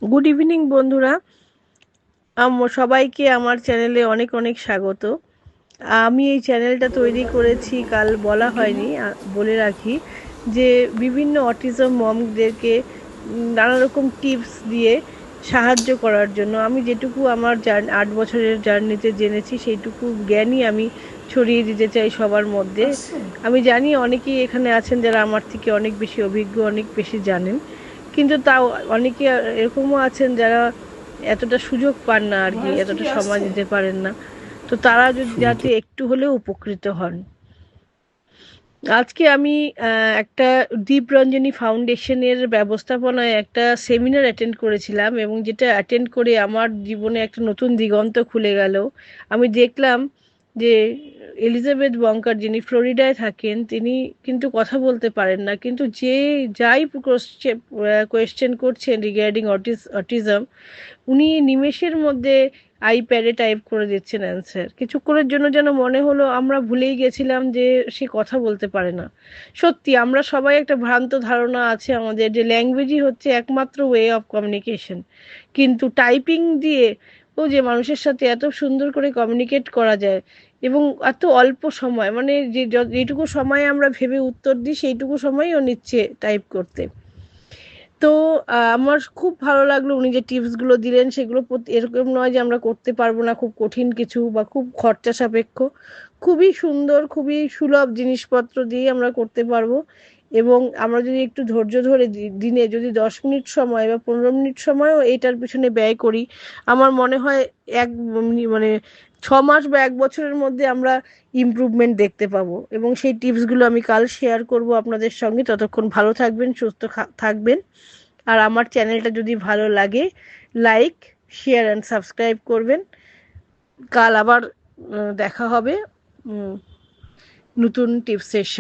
Good evening বন্ধুরা, সবাইকে আমার চ্যানেলে অনেক অনেক স্বাগত। আমি এই চ্যানেলটা তৈরি করেছি, কাল বলা হয়নি, বলে রাখি যে বিভিন্ন অটিজম মমদেরকে নানা রকম টিপস দিয়ে সাহায্য করার জন্য। আমি যেটুকু আমার 8 বছরের জার্নিতে জেনেছি সেইটুকু জ্ঞানই আমি ছড়িয়ে দিতে চাই সবার মধ্যে। আমি জানি অনেকেই এখানে আছেন যারা আমার থেকে অনেক বেশি অভিজ্ঞ, অনেক বেশি জানেন, কিন্তু তাও অনেকে এরকমও আছেন যারা এতটা সুযোগ পান না আর কি, ভয়েস এতটা ঠিক সময় আসছে। দিতে পারেন না। তো তারা যদি শুনি তো। যাতে একটু হলেও উপকৃত হন। আজকে আমি একটা দীপ রঞ্জনী ফাউন্ডেশনের ব্যবস্থাপনায় একটা সেমিনার অ্যাটেন্ড করেছিলাম, এবং যেটা অ্যাটেন্ড করে আমার জীবনে একটা নতুন দিগন্ত খুলে গেল। আমি দেখলাম যে এলিজাবেথ বঙ্কার, যিনি ফ্লোরিডায় থাকেন, তিনি কিন্তু কথা বলতে পারেন না, কিন্তু যাই কোয়েশ্চেন করছেন রিগার্ডিং অটিজম, উনি নিমেষের মধ্যে আইপ্যাডে টাইপ করে দিচ্ছেন অ্যান্সার। কিছুক্ষণের জন্য যেন মনে হলো আমরা ভুলেই গেছিলাম যে সে কথা বলতে পারে না। সত্যি আমরা সবাই একটা ভ্রান্ত ধারণা আছে আমাদের যে ল্যাঙ্গুয়েজই হচ্ছে একমাত্র ওয়ে অফ কমিউনিকেশন, কিন্তু টাইপিং দিয়ে ও যে মানুষের সাথে এত সুন্দর করে কমিউনিকেট করা যায়, এবং এত অল্প সময়, মানে যেটুকু সময় আমরা ভেবে উত্তর দিই সেইটুকু সময়ই ও নিচ্ছে টাইপ করতে। তো আমার খুব ভালো লাগলো উনি যে টিপসগুলো দিলেন, সেগুলো এরকম নয় যে আমরা করতে পারবো না, খুব কঠিন কিছু বা খুব খরচা সাপেক্ষ। খুবই সুন্দর, খুবই সুলভ জিনিসপত্র দিয়ে আমরা করতে পারবো। এবং আমরা যদি একটু ধৈর্য ধরে দিনে যদি 10 মিনিট সময় বা 15 মিনিট সময়ও এটার পিছনে ব্যয় করি, আমার মনে হয় এক মানে 6 মাস বা 1 বছরের মধ্যে আমরা ইমপ্রুভমেন্ট দেখতে পাবো। এবং সেই টিপসগুলো আমি কাল শেয়ার করব আপনাদের সঙ্গে। ততক্ষণ ভালো থাকবেন, সুস্থ থাকবেন। আর আমার চ্যানেলটা যদি ভালো লাগে, লাইক, শেয়ার অ্যান্ড সাবস্ক্রাইব করবেন। কাল আবার দেখা হবে নতুন টিপসের সাথে।